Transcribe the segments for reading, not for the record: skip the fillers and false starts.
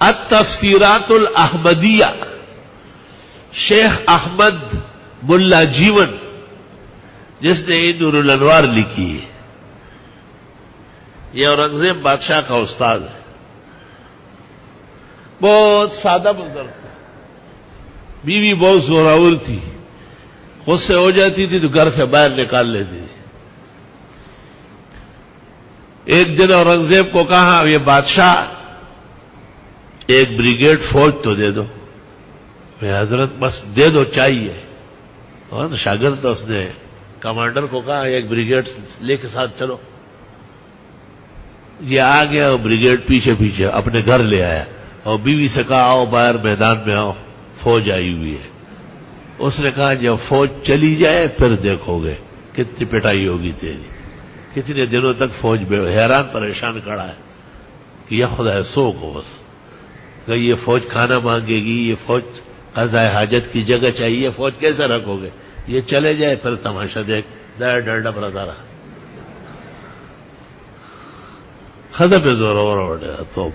التفسیرات الاحمدیہ، شیخ احمد ملا جیون جس نے نور الانوار لکھی ہے، یہ اورنگزیب بادشاہ کا استاد ہے. بہت سادہ بزرگ تھا، بیوی بہت زوراور تھی، غصے ہو جاتی تھی تو گھر سے باہر نکال لیتی تھی. ایک دن اورنگزیب کو کہا یہ بادشاہ ایک بریگیڈ فوج تو دے دو. حضرت بس دے دو چاہیے. اور تو شاگرد تو اس نے کمانڈر کو کہا ایک بریگیڈ لے کے ساتھ چلو. یہ آ گیا اور بریگیڈ پیچھے پیچھے اپنے گھر لے آیا اور بیوی سے کہا آؤ باہر میدان میں آؤ، فوج آئی ہوئی ہے. اس نے کہا جب فوج چلی جائے پھر دیکھو گے کتنی پٹائی ہوگی تیری. کتنے دنوں تک فوج حیران پریشان کھڑا ہے کہ یہ خدا ہے سو کو بس کہ یہ فوج کھانا مانگے گی، یہ فوج قضاء حاجت کی جگہ چاہیے، فوج کیسے رکھو گے؟ یہ چلے جائے پھر تماشا دیکھ. ڈنڈا برتا رہا خدا پہ زور اور تو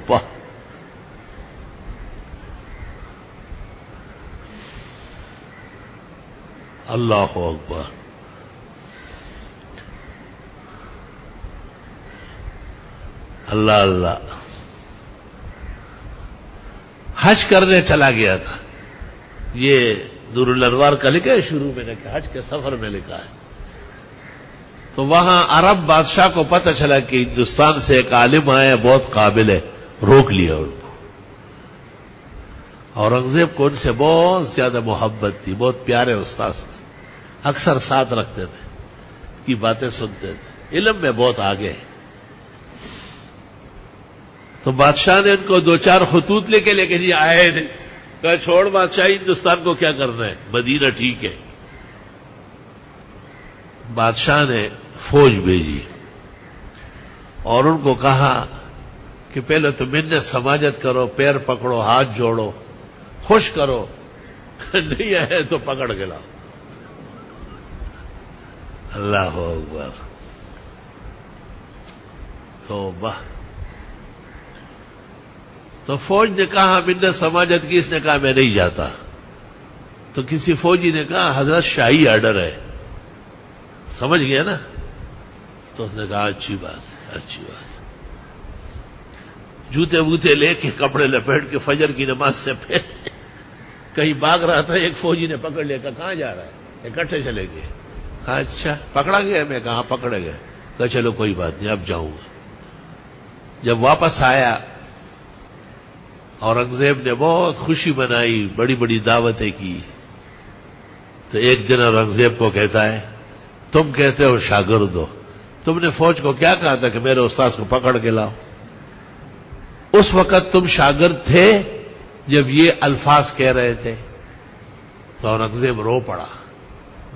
اللہ اکبر. اللہ اللہ. حج کرنے چلا گیا تھا. یہ نور الانوار کا لکھا ہے شروع میں نے کہ حج کے سفر میں لکھا ہے. تو وہاں عرب بادشاہ کو پتہ چلا کہ ہندوستان سے ایک عالم آیا بہت قابل ہے، روک لیا ان کو. اورنگزیب کو ان سے بہت زیادہ محبت تھی، بہت پیارے استاد تھے، اکثر ساتھ رکھتے تھے، کی باتیں سنتے تھے، علم میں بہت آگے. تو بادشاہ نے ان کو دو چار خطوط لکھے لیکن یہ آئے نہیں. کہا چھوڑ بادشاہ، ہندوستان کو کیا کرنا ہے، مدینہ ٹھیک ہے. بادشاہ نے فوج بھیجی اور ان کو کہا کہ پہلے تو منت سماجت کرو، پیر پکڑو، ہاتھ جوڑو، خوش کرو، نہیں آئے تو پکڑ کے لاؤ. اللہ اکبر. تو فوج نے کہا منت سماجت کی، اس نے کہا میں نہیں جاتا. تو کسی فوجی نے کہا حضرت شاہی آرڈر ہے، سمجھ گیا نا. تو اس نے کہا اچھی بات، اچھی بات. جوتے ووتے لے کے کپڑے لپیٹ کے فجر کی نماز سے پھر کہیں بھاگ رہا تھا، ایک فوجی نے پکڑ لیا. کہاں جا رہا ہے؟ اکٹھے چلے گئے. کہا اچھا پکڑا گیا؟ میں کہاں پکڑے گئے. کہا چلو کوئی بات نہیں اب جاؤں گا. جب واپس آیا اورنگزیب نے بہت خوشی منائی، بڑی بڑی دعوتیں کی. تو ایک دن اورنگزیب کو کہتا ہے تم کہتے ہو شاگرد ہو، تم نے فوج کو کیا کہا تھا کہ میرے استاد کو پکڑ کے لاؤ؟ اس وقت تم شاگرد تھے جب یہ الفاظ کہہ رہے تھے. تو اورنگزیب رو پڑا.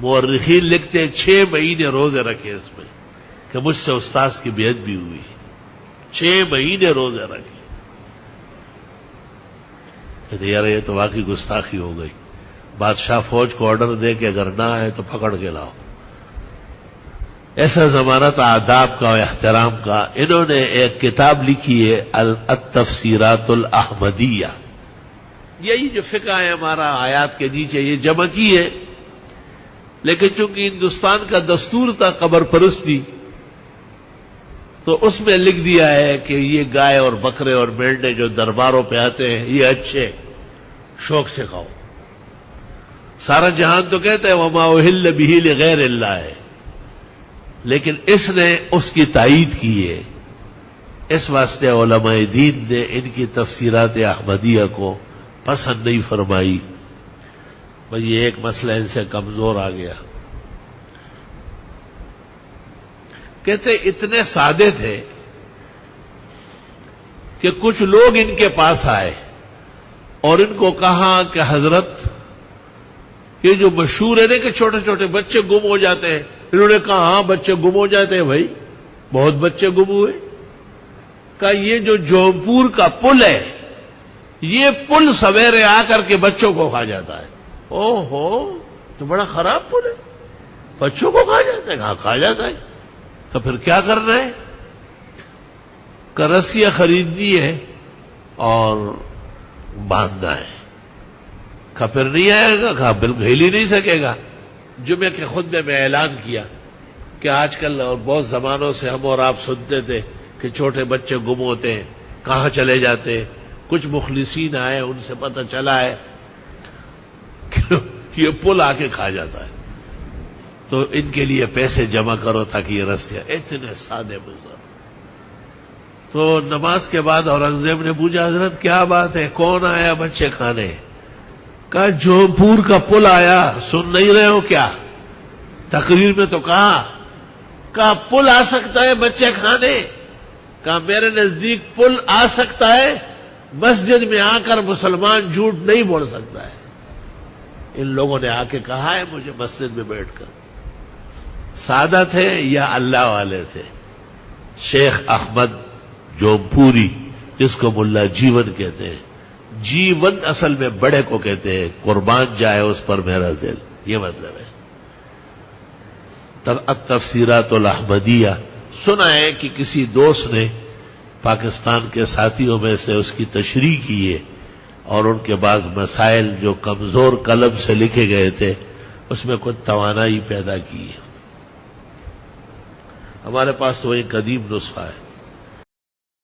مورخین لکھتے ہیں 6 مہینے روزے رکھے اس میں کہ مجھ سے استاد کی بیعت بھی ہوئی. 6 مہینے روزے رکھے. کہتے یار یہ تو واقعی گستاخی ہو گئی. بادشاہ فوج کو آرڈر دے کہ اگر نہ آئے تو پکڑ کے لاؤ. ایسا زمانہ تھا آداب کا اور احترام کا. انہوں نے ایک کتاب لکھی ہے التفسیرات الاحمدیہ. یہی جو فقہ ہے ہمارا آیات کے نیچے یہ جمع کی ہے، لیکن چونکہ ہندوستان کا دستور تھا قبر پرستی، تو اس میں لکھ دیا ہے کہ یہ گائے اور بکرے اور مینڈے جو درباروں پہ آتے ہیں یہ اچھے شوق سے کھاؤ. سارا جہان تو کہتا ہے وما اہل بہ لغیر اللہ ہے، لیکن اس نے اس کی تائید کی ہے. اس واسطے علماء دین نے ان کی تفسیرات احمدیہ کو پسند نہیں فرمائی. بھئی یہ ایک مسئلہ ان سے کمزور آ گیا. کہتے اتنے سادے تھے کہ کچھ لوگ ان کے پاس آئے اور ان کو کہا کہ حضرت یہ جو مشہور ہے نا کہ چھوٹے چھوٹے بچے گم ہو جاتے ہیں. انہوں نے کہا ہاں بچے گم ہو جاتے ہیں بھائی، بہت بچے گم ہوئے. کہا یہ جو جونپور کا پل ہے یہ پل سویرے آ کر کے بچوں کو کھا جاتا ہے. او ہو تو بڑا خراب پل ہے، بچوں کو کھا جاتا ہے. کہاں کھا جاتا ہے؟ تو پھر کیا کرنا ہے؟ کرسیاں خریدنی ہے اور باندھنا ہے. کہا پھر نہیں آئے گا؟ کہا بالکل ہل ہی نہیں سکے گا. جمعے کے خطبے میں اعلان کیا کہ آج کل اور بہت زمانوں سے ہم اور آپ سنتے تھے کہ چھوٹے بچے گم ہوتے ہیں، کہاں چلے جاتے ہیں. کچھ مخلصین آئے، ان سے پتہ چلا ہے کہ یہ پل آ کے کھا جاتا ہے، تو ان کے لیے پیسے جمع کرو تاکہ یہ رستے. اتنے سادے بزرگ. تو نماز کے بعد اورنگزیب نے پوچھا حضرت کیا بات ہے، کون آیا بچے کھانے؟ کہا جونپور کا پل آیا، سن نہیں رہے ہو کیا؟ تقریر میں تو کہا پل آ سکتا ہے بچے کھانے؟ کہا میرے نزدیک پل آ سکتا ہے، مسجد میں آ کر مسلمان جھوٹ نہیں بول سکتا ہے. ان لوگوں نے آ کے کہا ہے مجھے مسجد میں بیٹھ کر. سادہ تھے یا اللہ والے تھے؟ شیخ احمد جونپوری، جس کو ملا جیون کہتے ہیں. جیون اصل میں بڑے کو کہتے ہیں، قربان جائے اس پر میرا دل، یہ مطلب ہے. التفسیرات الاحمدیہ سنا ہے کہ کسی دوست نے پاکستان کے ساتھیوں میں سے اس کی تشریح کی ہے، اور ان کے بعض مسائل جو کمزور قلم سے لکھے گئے تھے اس میں کچھ توانائی پیدا کی ہے. ہمارے پاس تو وہی قدیم نسخہ ہے.